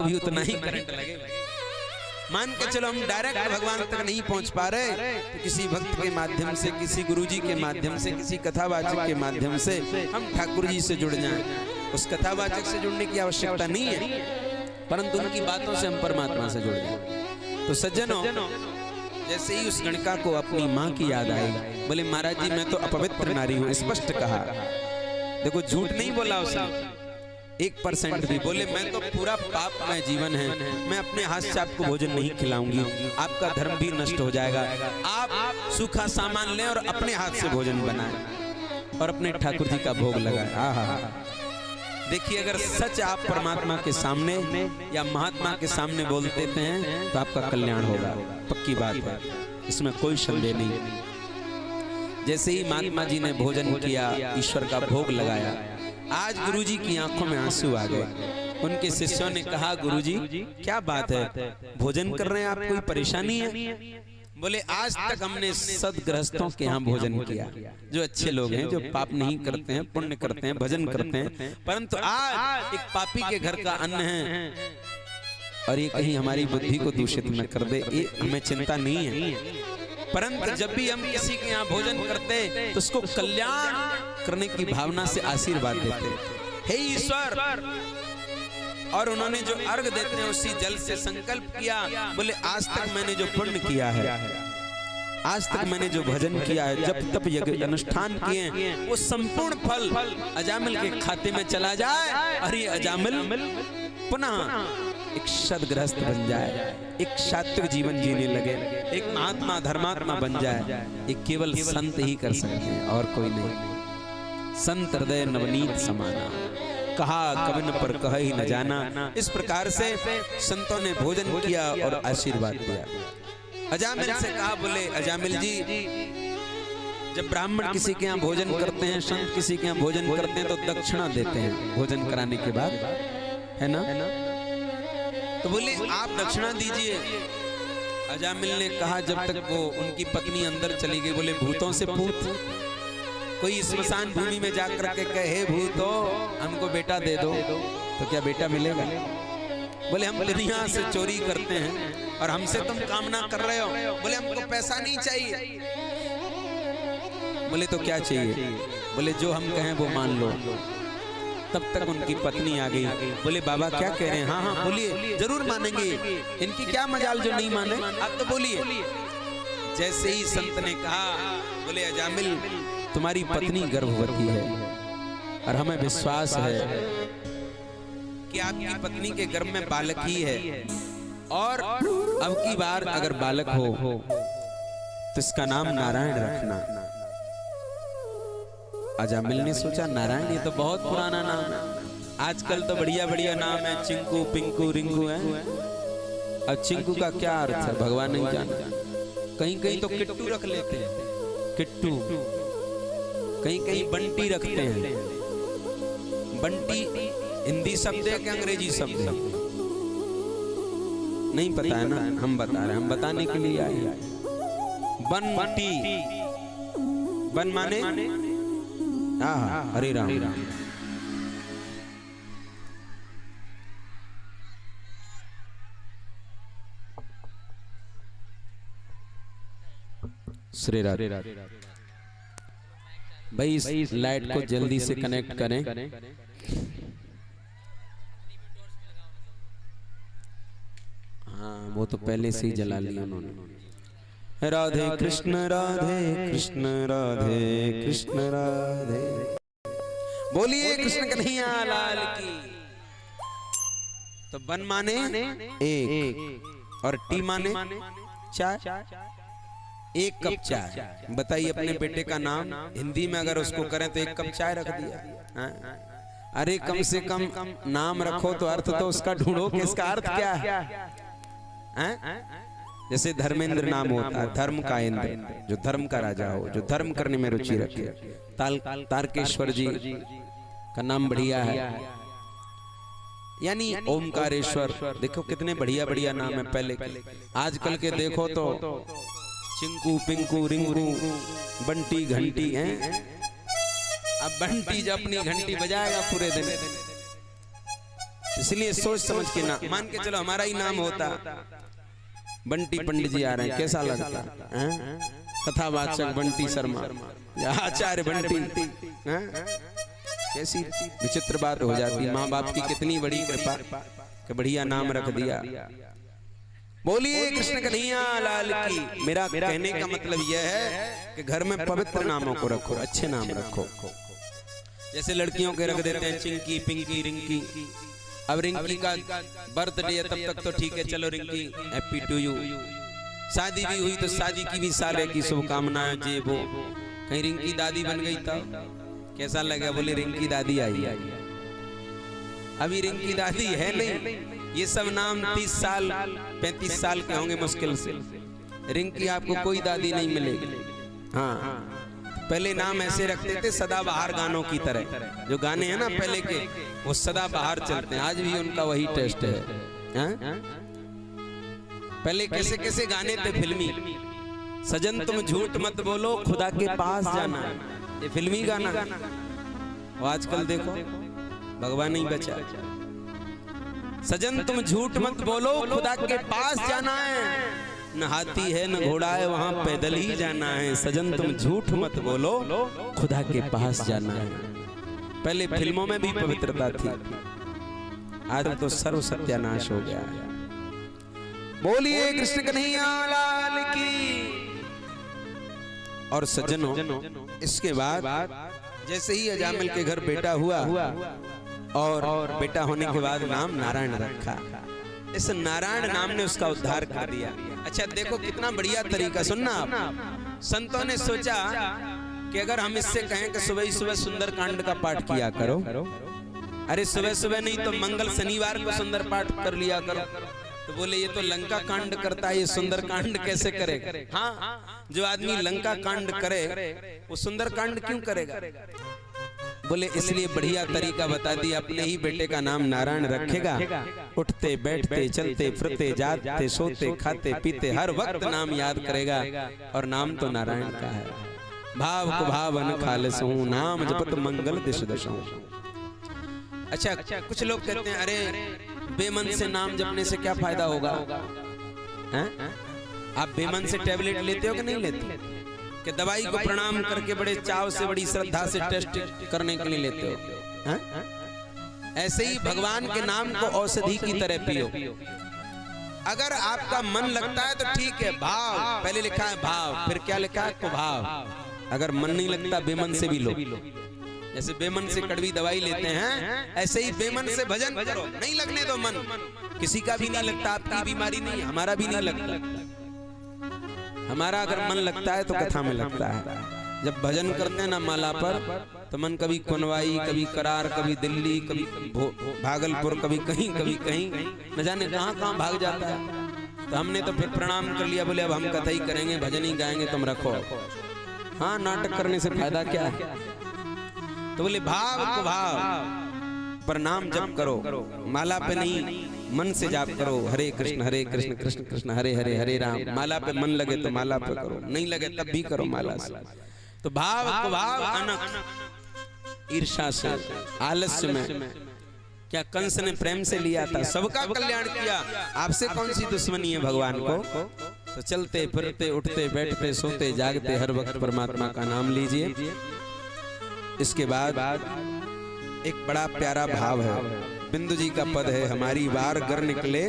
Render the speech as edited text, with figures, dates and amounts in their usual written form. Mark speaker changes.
Speaker 1: आपको भी उतना ही करंट लगे। मान के चलो हम डायरेक्ट भगवान तक नहीं पहुंच पा रहे तो किसी भक्त के माध्यम से, किसी गुरुजी के माध्यम से, किसी कथावाचक के माध्यम से हम ठाकुर जी से जुड़ जाएं। उस कथावाचक से जुड़ने की आवश्यकता नहीं है, परंतु उनकी बातों से हम परमात्मा से जुड़ जाएं। तो सज्जनों, जैसे ही उस गणिका को अपनी माँ की याद आई, बोले महाराज जी मैं तो अपवित्र नारी हूँ, स्पष्ट कहा। देखो झूठ नहीं बोला उसने 1% भी। बोले मैं तो पूरा पापमय जीवन है, मैं अपने हाथ से आपको भोजन नहीं खिलाऊंगी, आपका धर्म भी नष्ट हो जाएगा। आप सूखा सामान लें और अपने हाथ से भोजन बनाएं और अपने ठाकुर जी का भोग लगाएं। आहा, देखिए अगर सच आप परमात्मा के सामने या महात्मा के सामने बोल देते हैं तो आपका कल्याण होगा, पक्की बात है, इसमें कोई संदेह नहीं। जैसे ही महात्मा जी ने भोजन किया, ईश्वर का भोग लगाया, आज गुरुजी की आंखों में आंसू आ गए। उनके शिष्यों ने कहा गुरुजी क्या बात है, भोजन कर रहे हैं आप, कोई परेशानी है? बोले आज तक हमने सदगृहस्थों के यहाँ भोजन किया, जो अच्छे लोग हैं, जो पाप नहीं करते हैं, पुण्य करते हैं, भजन करते हैं, परंतु आज एक पापी के घर का अन्न है और ये कहीं हमारी बुद्धि को दूषित न कर दे, ये हमें चिंता नहीं है। परंतु जब भी हम किसी के यहाँ भोजन करते तो उसको कल्याण करने की भावना से आशीर्वाद देते, हे ईश्वर। और उन्होंने जो अर्घ देते हैं उसी जल से संकल्प किया, बोले आज तक मैंने जो पुण्य किया है, आज तक मैंने जो भजन किया है, जब तप यज्ञ अनुष्ठान किए, वो संपूर्ण फल अजामिल के खाते में चला जाए और ये अजामिल पुनः एक सदगृहस्थ बन जाए, एक सात्विक जीवन जीने लगे, एक महात्मा धर्मात्मा बन जाए। ये केवल संत ही कर सकते हैं और कोई नहीं। संत हृदय नवनीत समाना, कहा कवन पर कह ही न जाना। इस प्रकार से संतों ने भोजन किया और आशीर्वाद दिया। अजामिल से कहा, बोले अजामिल जी जब ब्राह्मण किसी के यहाँ भोजन करते हैं, संत किसी के यहाँ भोजन करते हैं तो दक्षिणा देते हैं भोजन कराने के बाद, है ना? तो बोले आप दक्षिणा दीजिए। अजामिल ने कहा जब तक वो उनकी पत्नी अंदर चली गई, बोले भूतों से पूछ, कोई स्मशान भूमि में जाकर के कहे भूतो हमको बेटा दे दो, तो क्या बेटा मिलेगा? बोले हम दुनिया से चोरी करते हैं और हमसे तुम कामना कर रहे हो। बोले हमको पैसा नहीं चाहिए। बोले तो क्या चाहिए? बोले जो हम कहें वो मान लो। तब तक उनकी पत्नी आ गई। बोले बाबा क्या कह रहे हैं? हाँ हाँ बोलिए, जरूर मानेंगे, इनकी क्या मजाल जो नहीं माने, आप तो बोलिए। जैसे ही संत ने कहा, बोले अजामिल तुम्हारी पत्नी गर्भवती है और हमें विश्वास है कि आपकी पत्नी के गर्भ में बालक ही है, और अब की बार अगर बालक हो तो इसका नाम नारायण रखना। अजामिल ने सोचा नारायण ये तो बहुत पुराना नाम है, आजकल तो बढ़िया बढ़िया नाम है, चिंकू पिंकू रिंकू है। अब चिंकू का क्या अर्थ है भगवान नहीं जानता। कहीं कहीं तो किट्टू रख लेते हैं, किट्टू, कहीं कहीं बंटी रखते हैं। बंटी हिंदी शब्द है कि अंग्रेजी शब्द है? नहीं पता है ना, हम बता रहे हैं, हम बताने के लिए आए हैं। बंटी, बन माने हरे राम। श्री राधे। भाई इस लाइट को जल्दी से कनेक्ट करें। हाँ वो तो पहले से ही जला लिया उन्होंने। राधे कृष्ण राधे कृष्ण राधे कृष्ण राधे। बोलिए कृष्ण कन्हैया लाल की। तो बन माने एक और टी माने चाय, एक कप चाय। बताइए अपने बेटे का नाम हिंदी में अगर उसको करें तो एक कप चाय रख दिया। अरे कम से कम नाम रखो तो अर्थ तो उसका ढूंढो कि इसका अर्थ क्या है। जैसे धर्मेंद्र नाम होता है, धर्म का इंद्र, जो धर्म का राजा हो, जो धर्म करने में रुचि रखे। तारकेश्वर जी का नाम बढ़िया है, यानी ओमकारेश्वर। देखो कितने बढ़िया बढ़िया नाम है पहले के। आजकल के देखो तो चिंकू पिंकू रिंकू बंटी घंटी हैं। अब बंटी जब अपनी घंटी बजाएगा पूरे दिन, इसलिए सोच समझ के ना मान के चलो हमारा ही नाम होता बंटी पंडित जी आ रहे हैं, कैसा लगता है? कथावाचक बंटी शर्मा या आचार्य बंटी, कैसी विचित्र बात हो जाती। माँ बाप की कितनी बड़ी कृपा कि बढ़िया नाम रख दिया। बोलिए कृष्ण कन्हैया लाल की। मेरा कहने का मतलब यह है कि घर में पवित्र नामों को रखो, अच्छे नाम रखो। जैसे लड़कियों के रख देते हैं चिंकी, पिंकी, रिंकी। अब रिंकी का बर्थडे है तब तक तो ठीक है, चलो रिंकी हैप्पी टू यू। शादी भी हुई तो शादी की भी सारे की शुभकामनाएं जे वो। कहीं रिंकी दादी बन गई तब कैसा लगा? बोले रिंकी दादी आई। अभी रिंकी दादी है नहीं। ये सब नाम 30 साल 35 साल के होंगे मुश्किल से। रिंकी आपको कोई दादी नहीं मिलेगी। हाँ, पहले नाम ऐसे रखते थे सदाबहार गानों की तरह। जो गाने हैं ना पहले के, वो सदाबहार चलते हैं, आज भी उनका वही टेस्ट है। पहले कैसे कैसे गाने थे फिल्मी। सजन तुम झूठ मत बोलो, खुदा के पास जाना, ये फिल्मी गाना। और आजकल देखो भगवान ही बचा। सजन तुम झूठ मत बोलो, खुदा के पास जाना है, न हाथी है न घोड़ा है, वहां पैदल ही जाना है। सजन तुम झूठ मत बोलो, खुदा के पास जाना है। पहले फिल्मों में भी पवित्रता थी, आज तो सर्व सत्यानाश हो गया है। बोलिए कृष्ण कन्हैया लाल की। और सज्जनों, इसके बाद जैसे ही अजामिल के घर बेटा हुआ और बेटा होने के बाद नाम नारायण रखा। इस नारायण नाम ने उसका उद्धार कर दिया। अच्छा देखो कितना बढ़िया तरीका। सुनना आप, संतों ने सोचा कि अगर हम इससे कहें कि सुबह ही सुबह सुंदर कांड का पाठ किया करो। अरे सुबह सुबह नहीं तो मंगल शनिवार को सुंदर पाठ कर लिया करो। तो बोले ये तो लंका कांड करता है, ये सुंदर कांड कैसे करेगा? हाँ, जो आदमी लंका कांड करे वो सुंदर कांड क्यों करेगा? बोले इसलिए बढ़िया तरीका बता दिया। अपने ही बेटे का नाम नारायण रखेगा, उठते बैठते चलते फिरते जाते सोते खाते पीते हर वक्त नाम याद करेगा। और नाम तो नारायण का है। भाव को भावन खालसहु, नाम जपत मंगल दिश दशहु। अच्छा कुछ लोग कहते हैं अरे बेमन से नाम जपने से क्या फायदा होगा? आप बेमन से टैबलेट लेते हो कि नहीं लेते? कि दवाई को प्रणाम करके बड़े चाव से बड़ी श्रद्धा से टेस्ट करने के लिए लेते हो? ऐसे ही भगवान के नाम को औषधि की तरह पियो। अगर आपका मन लगता है तो ठीक है, भाव पहले लिखा है भाव, फिर क्या लिखा है? तो भाव। अगर मन नहीं लगता बेमन से भी लो। जैसे बेमन से कड़वी दवाई लेते हैं, ऐसे ही बेमन से भजन करो। नहीं लगने दो मन, किसी का भी नहीं लगता। आपकी बीमारी नहीं, हमारा भी नहीं लगता। हमारा अगर मन लगता है तो कथा में लगता है। जब भजन करते हैं ना माला पर, तो मन कभी कुनवाई, कभी करार, कभी दिल्ली, कभी भागलपुर, कभी कहीं न जाने कहां कहां भाग जाता है। तो हमने तो फिर प्रणाम कर लिया। बोले अब हम कथा ही करेंगे, भजन ही गाएंगे, तुम रखो। हाँ, नाटक करने से फायदा क्या है? तो बोले भाव को भाव पर नाम जप करो, माला पे नहीं, मन से जाप करो। हरे कृष्ण कृष्ण कृष्ण हरे हरे, हरे राम। माला पे मन लगे तो माला पे करो, नहीं लगे तब भी करो माला से। तो भाव को भाव अनक ईर्षा से, आलस्य में। क्या कंस ने प्रेम से लिया था, सबका कल्याण किया। आपसे कौन सी दुश्मनी है भगवान को? तो चलते फिरते उठते बैठते सोते जागते हर वक्त परमात्मा का नाम लीजिए। इसके बाद एक बड़ा प्यारा भाव है। बिंदु जी का पद है, हमारी वार गर निकले